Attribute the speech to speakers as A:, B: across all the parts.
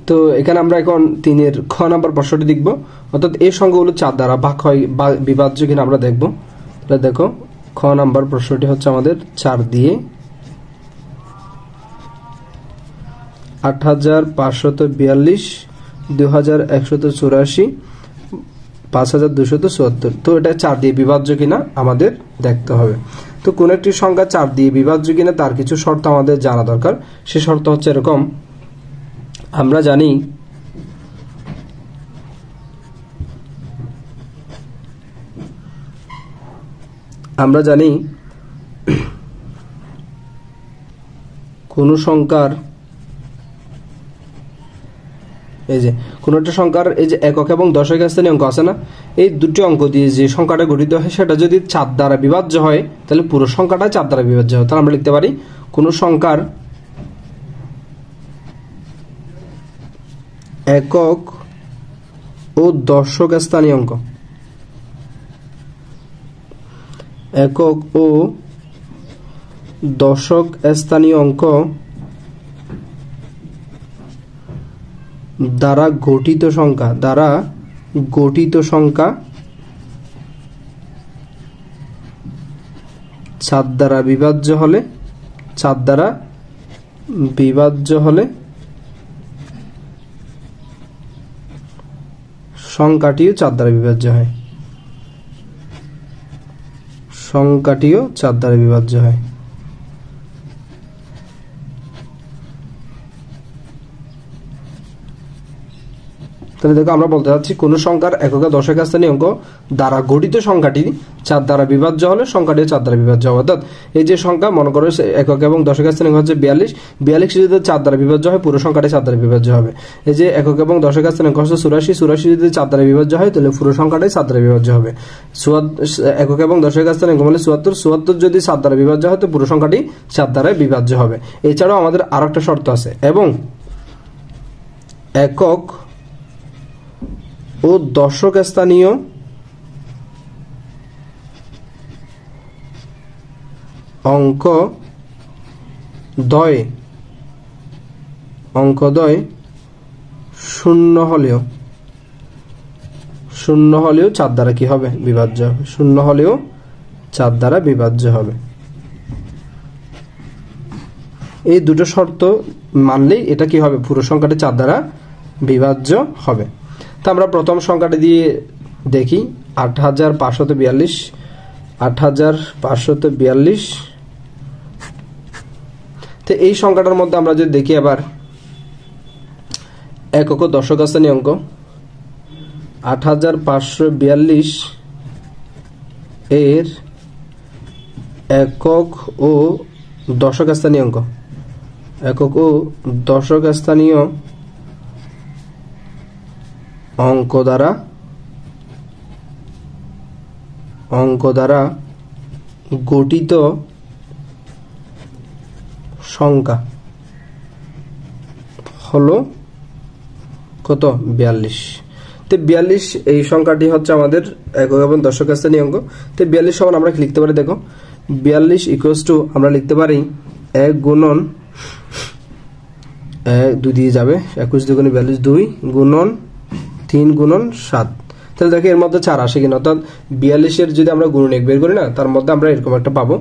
A: তো এখানে আমরা এখন 3-এর খ নাম্বার প্রশ্নটি দেখব, অর্থাৎ এই সংখ্যাগুলো 4 দ্বারা ভাগ হয় বা বিভাজ্য কিনা আমরা দেখব। তাহলে দেখো খ নাম্বার প্রশ্নটি হচ্ছে আমাদের 4 দিয়ে 8542, 2184, 5274। তো এটা 4 দিয়ে বিভাজ্য কিনা আমাদের দেখতে হবে। তো কোন একটি সংখ্যা 4 দিয়ে বিভাজ্য কিনা তার কিছু শর্ত আমাদের জানা দরকার। সে শর্ত হচ্ছে এরকম, আমরা জানি কোন সংখ্যার এই যে কোন একটা সংখ্যার এই যে একক এবং দশক স্থানীয় অঙ্ক আছে না, এই দুটি অঙ্ক দিয়ে যে সংখ্যাটা গঠিত হয় সেটা যদি 4 দ্বারা বিভাজ্য হয় তাহলে পুরো সংখ্যাটা 4 দ্বারা বিভাজ্য হয়। তাহলে আমরা লিখতে পারি কোন সংখ্যার একক ও দশক স্থানীয় অঙ্ক, একক ও দশক স্থানীয় অঙ্ক দ্বারা গঠিত সংখ্যা 4 দ্বারা বিভাজ্য হলে সংখ্যাটিও 4 দ্বারা বিভাজ্য হয়, তাহলে দেখো আমরা বলতে চাচ্ছি কোন সংখ্যার একক ও দশক স্থানীয় অঙ্ক দ্বারা গঠিত সংখ্যাটি 4 দ্বারা বিভাজ্য হলে সংখ্যাটি 4 দ্বারা বিভাজ্য হবে। অর্থাৎ এই যে সংখ্যা মনে করো একক এবং দশক স্থানীয় অঙ্ক হচ্ছে 42 যদি 4 দ্বারা বিভাজ্য হয় পুরো সংখ্যাটি 4 দ্বারা বিভাজ্য হবে। এই যে একক এবং দশক স্থানীয় অঙ্ক হচ্ছে 84 যদি 4 দ্বারা বিভাজ্য হয় তাহলে পুরো সংখ্যাটাই 4 দ্বারা বিভাজ্য হবে। একক এবং দশক স্থানীয় অঙ্ক মানে 74 যদি 4 দ্বারা বিভাজ্য হয় তো পুরো সংখ্যাটি 4 দ্বারা বিভাজ্য হবে। এছাড়াও আমাদের আরেকটা শর্ত আছে, এবং একক ও দশক স্থানীয় অঙ্ক দ্বয় শূন্য হলেও 4 দ্বারা কি হবে বিভাজ্য হবে, 0 হলেও 4 দ্বারা বিভাজ্য হবে। এই দুটো শর্ত মানলেই এটা কি হবে, পুরো সংখ্যাটি 4 দ্বারা বিভাজ্য হবে। তো আমরা প্রথম সংখ্যাটি দিয়ে দেখি 8542। তো এই সংখ্যাটার মধ্যে আমরা যদি দেখি আবার একক ও দশক স্থানীয় অঙ্ক 8542 এর একক ও দশক স্থানীয় অঙ্ক দ্বারা গঠিত সংখ্যা হলো কত 42। তো 42 এই সংখ্যাটি হচ্ছে আমাদের একক এবং দশক স্থানীয় অঙ্ক। তো 42 সমান আমরা লিখতে পারি, দেখো 42 ইকুয়ালস টু আমরা লিখতে পারি 1 গুণন 2 দিয়ে যাবে 21 2 42, 2 গুণন 3 গুণন 7। তাহলে দেখো এর মধ্যে 4 আসে কিনা, অর্থাৎ 42 এর যদি আমরা গুণনীয়ক বের করি না তার মধ্যে আমরা এরকম একটা পাবো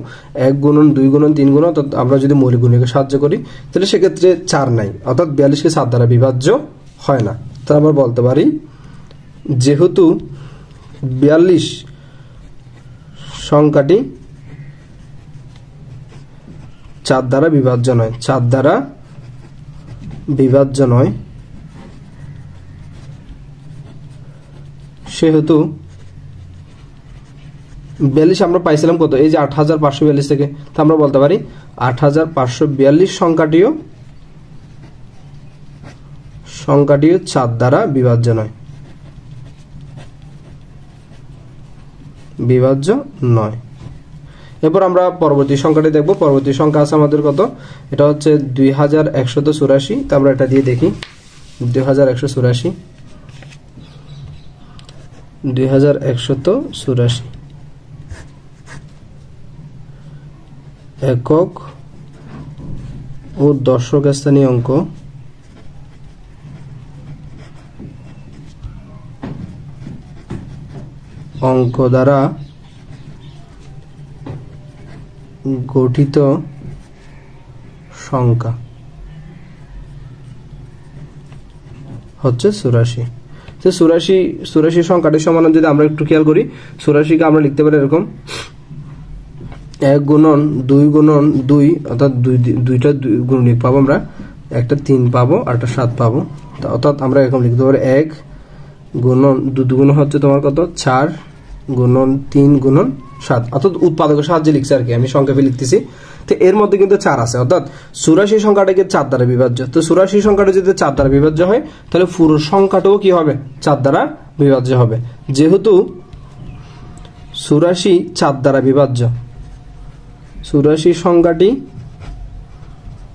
A: 1 গুণন 2 গুণন 3 গুণন। অর্থাৎ আমরা যদি মৌলিক গুণনীয়কে সাহায্য করি তাহলে সেক্ষেত্রে 4 নাই, অর্থাৎ 42 কে 7 দ্বারা বিভাজ্য হয় না। তাহলে আমরা বলতে পারি যেহেতু 42 সংখ্যাটি 4 দ্বারা বিভাজ্য নয়, সেহেতু 42 আমরা পাইছিলাম কত, এই যে 8542 থেকে। তো আমরা বলতে পারি 8542 সংখ্যাটিও 4 দ্বারা বিভাজ্য নয়। এরপর আমরা পরবর্তী সংখ্যাটি দেখব। পরবর্তী সংখ্যা আছে আমাদের কত, এটা হচ্ছে 2184। তো আমরা এটা দিয়ে দেখি 2184 একক ও দশক স্থানীয় অঙ্ক অঙ্ক দ্বারা গঠিত সংখ্যা হচ্ছে 84। তো 84 সংখ্যাটির সমাধান যদি আমরা একটু খেয়াল করি, 84 কে আমরা লিখতে পারি এরকম 1 গুণন 2 গুণন 2, অর্থাৎ দুইটা গুণনীয়ক পাবো আমরা, একটা 3 পাবো আর একটা 7 পাবো। অর্থাৎ আমরা এরকম লিখতে পারি 1 গুণন 2 গুণ হচ্ছে তোমার কত 4 গুণন 3 গুণন 7, অর্থাৎ উৎপাদকের সাহায্যে লিখছি আর কি, আমি সংক্ষেপে লিখতেছি। তো এর মধ্যে কিন্তু 4 আছে, অর্থাৎ 84 সংখ্যাটাকে 4 দ্বারা বিভাজ্য। তো 84 সংখ্যাটা যদি 4 দ্বারা বিভাজ্য হয় তাহলে পুরো সংখ্যাটাও কি হবে 4 দ্বারা বিভাজ্য হবে। যেহেতু 84 4 দ্বারা বিভাজ্য, 84 সংখ্যাটি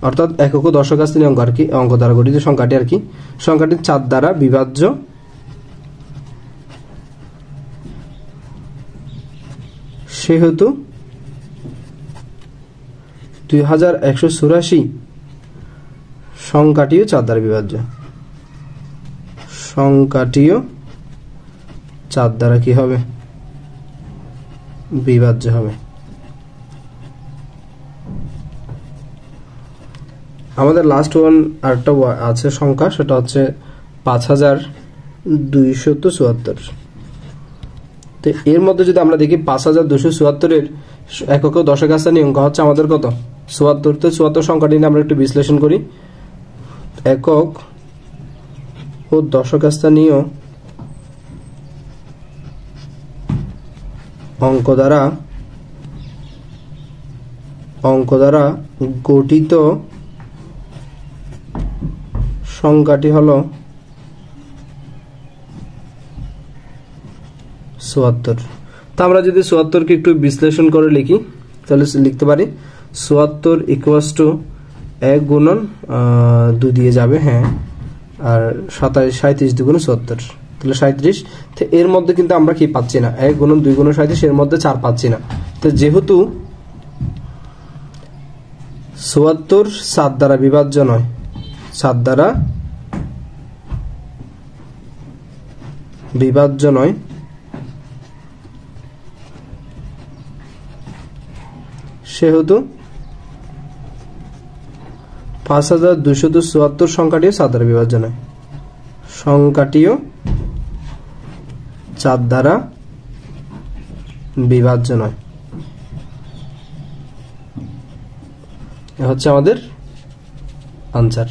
A: অর্থাৎ একক ও দশক স্থানীয় অঙ্ক আর কি, অঙ্ক দ্বারা গঠিত সংখ্যাটি আর কি, সংখ্যাটি 4 দ্বারা বিভাজ্য, সেহেতু 2184 সংখ্যাটিও 4 দ্বারা বিভাজ্য, সংখ্যাটিও 4 দ্বারা কি হবে বিভাজ্য হবে। আমাদের লাস্ট ওয়ান আরেকটা আছে সংখ্যা, সেটা হচ্ছে 5274। তো এর মধ্যে যদি আমরা দেখি 5274 এর একক ও দশক স্থানীয় অঙ্ক হচ্ছে আমাদের কত 74। তো 74 সংখ্যাটি নিয়ে আমরা একটু বিশ্লেষণ করি। একক ও দশক স্থানীয় অঙ্ক দ্বারা গঠিত সংখ্যাটি হলো 74। তো আমরা যদি 74 কে একটু বিশ্লেষণ করে লিখি তাহলে লিখতে পারি 74 ইকুয়ালস টু 1 গুণন 2 দিয়ে যাবে, হ্যাঁ, আর 37 2 গুণ 74, তাহলে 37। তো এর মধ্যে কিন্তু আমরা কি পাচ্ছি না, 1 গুণন 2 গুণ 37, এর মধ্যে 4 পাচ্ছি না। তো যেহেতু 74 7 দ্বারা বিভাজ্য নয়, 7 দ্বারা বিভাজ্য নয়, সেহেতু 5274 সংখ্যাটিও 7 দ্বারা বিভাজ্য নয়, সংখ্যাটিও 4 দ্বারা বিভাজ্য নয়। এ হচ্ছে আমাদের আনসার।